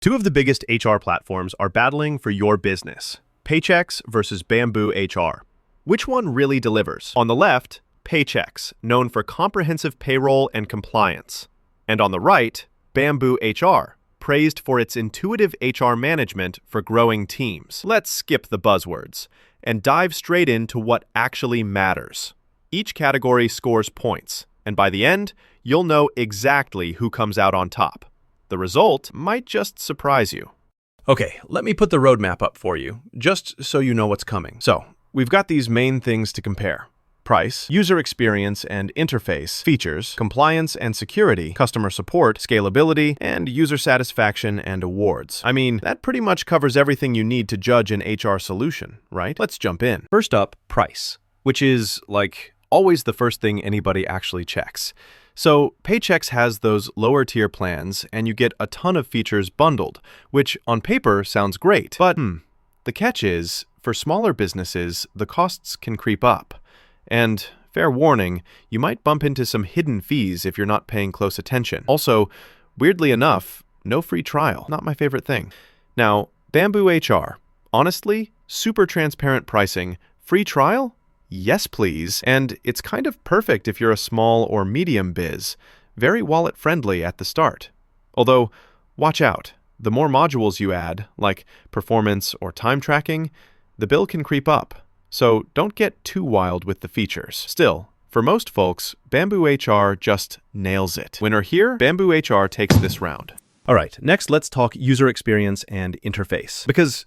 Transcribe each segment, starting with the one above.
Two of the biggest HR platforms are battling for your business. Paychex versus BambooHR. Which one really delivers? On the left, Paychex, known for comprehensive payroll and compliance. And on the right, BambooHR, praised for its intuitive HR management for growing teams. Let's skip the buzzwords and dive straight into what actually matters. Each category scores points, and by the end, you'll know exactly who comes out on top. The result might just surprise you. Okay, let me put the roadmap up for you, just so you know what's coming. So, we've got these main things to compare: price, user experience and interface, features, compliance and security, customer support, scalability, and user satisfaction and awards. I mean, that pretty much covers everything you need to judge an HR solution, right? Let's jump in. First up, price, which is, always the first thing anybody actually checks. So Paychex has those lower tier plans, and you get a ton of features bundled, which on paper sounds great. But the catch is, for smaller businesses, the costs can creep up. And fair warning, you might bump into some hidden fees if you're not paying close attention. Also, weirdly enough, no free trial. Not my favorite thing. Now, BambooHR, honestly, super transparent pricing, free trial? Yes, please. And it's kind of perfect if you're a small or medium biz. Very wallet-friendly at the start. Although, watch out. The more modules you add, like performance or time tracking, the bill can creep up. So don't get too wild with the features. Still, for most folks, BambooHR just nails it. Winner here, BambooHR takes this round. All right, next let's talk user experience and interface. Because,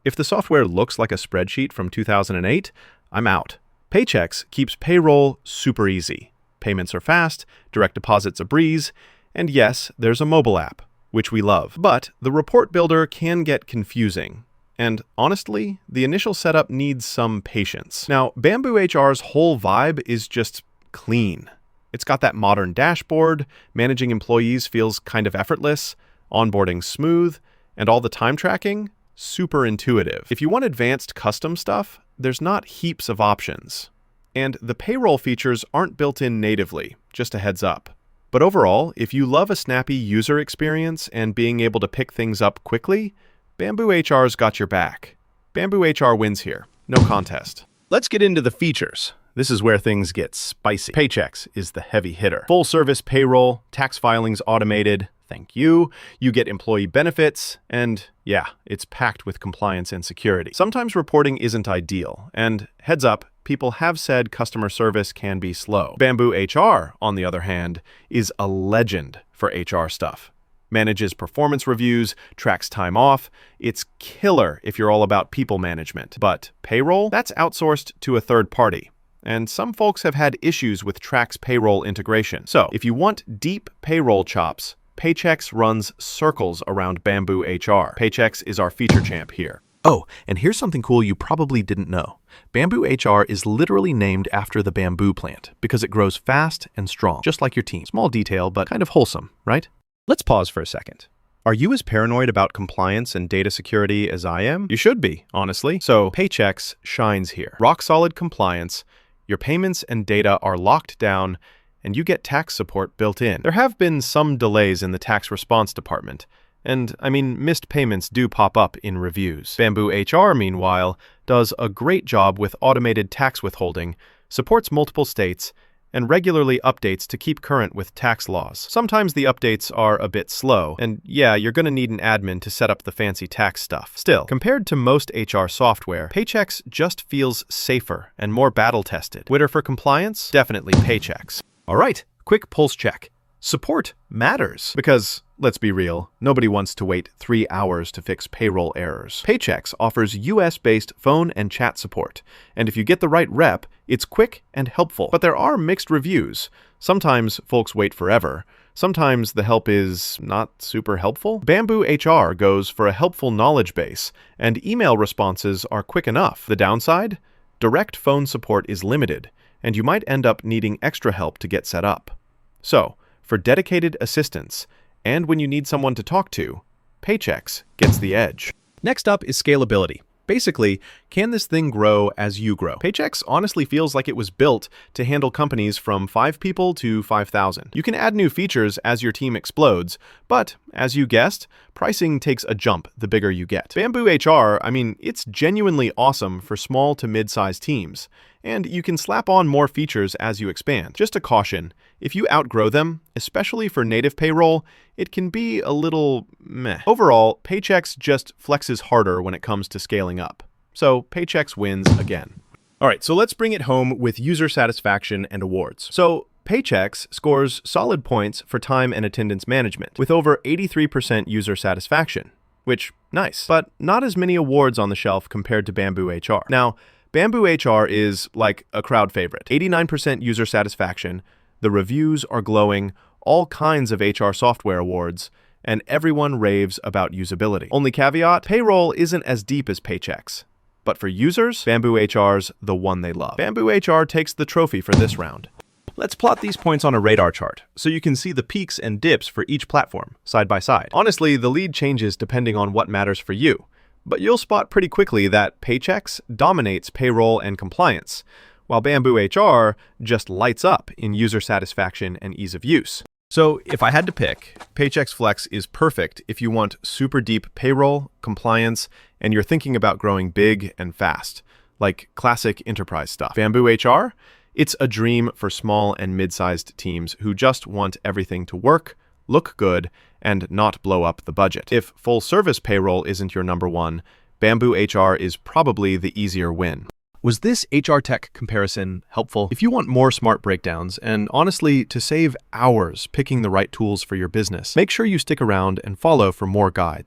if the software looks like a spreadsheet from 2008, I'm out. Paychex keeps payroll super easy. Payments are fast, direct deposit's a breeze, and yes, there's a mobile app, which we love. But the report builder can get confusing. And honestly, the initial setup needs some patience. Now, BambooHR's whole vibe is just clean. It's got that modern dashboard, managing employees feels kind of effortless, onboarding smooth, and all the time tracking, super intuitive. If you want advanced custom stuff, there's not heaps of options. And the payroll features aren't built in natively, just a heads up. But overall, if you love a snappy user experience and being able to pick things up quickly, BambooHR's got your back. BambooHR wins here, no contest. Let's get into the features. This is where things get spicy. Paychex is the heavy hitter. Full service payroll, tax filings automated, thank you. You get employee benefits, and yeah, it's packed with compliance and security. Sometimes reporting isn't ideal, and heads up, people have said customer service can be slow. BambooHR, on the other hand, is a legend for HR stuff. Manages performance reviews, tracks time off. It's killer if you're all about people management. But payroll? That's outsourced to a third party. And some folks have had issues with Track's payroll integration. So, if you want deep payroll chops, Paychex runs circles around BambooHR. Paychex is our feature champ here. Oh, and here's something cool you probably didn't know. BambooHR is literally named after the bamboo plant because it grows fast and strong, just like your team. Small detail, but kind of wholesome, right? Let's pause for a second. Are you as paranoid about compliance and data security as I am? You should be, honestly. So Paychex shines here. Rock-solid compliance, your payments and data are locked down, and you get tax support built in. There have been some delays in the tax response department, and missed payments do pop up in reviews. BambooHR, meanwhile, does a great job with automated tax withholding, supports multiple states, and regularly updates to keep current with tax laws. Sometimes the updates are a bit slow, and yeah, you're going to need an admin to set up the fancy tax stuff. Still, compared to most HR software, Paychex just feels safer and more battle-tested. Winner for compliance? Definitely Paychex. All right, quick pulse check. Support matters because, let's be real, nobody wants to wait 3 hours to fix payroll errors. Paychex offers US-based phone and chat support, and if you get the right rep, it's quick and helpful. But there are mixed reviews. Sometimes folks wait forever. Sometimes the help is not super helpful. BambooHR goes for a helpful knowledge base, and email responses are quick enough. The downside? Direct phone support is limited, and you might end up needing extra help to get set up. So, for dedicated assistance, and when you need someone to talk to, Paychex gets the edge. Next up is scalability. Basically, can this thing grow as you grow? Paychex honestly feels like it was built to handle companies from 5 people to 5,000. You can add new features as your team explodes, but as you guessed, pricing takes a jump the bigger you get. BambooHR, it's genuinely awesome for small to mid-sized teams, and you can slap on more features as you expand. Just a caution, if you outgrow them, especially for native payroll, it can be a little meh. Overall, Paychex just flexes harder when it comes to scaling up. So Paychex wins again. All right, so let's bring it home with user satisfaction and awards. So Paychex scores solid points for time and attendance management, with over 83% user satisfaction, which, nice, but not as many awards on the shelf compared to BambooHR. Now, BambooHR is like a crowd favorite. 89% user satisfaction, the reviews are glowing, all kinds of HR software awards, and everyone raves about usability. Only caveat, Payroll isn't as deep as Paychex. But for users, BambooHR's the one they love. BambooHR takes the trophy for this round. Let's plot these points on a radar chart, so you can see the peaks and dips for each platform, side by side. Honestly, the lead changes depending on what matters for you, but you'll spot pretty quickly that Paychex dominates payroll and compliance, while BambooHR just lights up in user satisfaction and ease of use. So if I had to pick, Paychex Flex is perfect if you want super deep payroll, compliance, and you're thinking about growing big and fast, like classic enterprise stuff. BambooHR? It's a dream for small and mid-sized teams who just want everything to work, look good, and not blow up the budget. If full-service payroll isn't your number one, BambooHR is probably the easier win. Was this HR tech comparison helpful? If you want more smart breakdowns, and honestly, to save hours picking the right tools for your business, make sure you stick around and follow for more guides.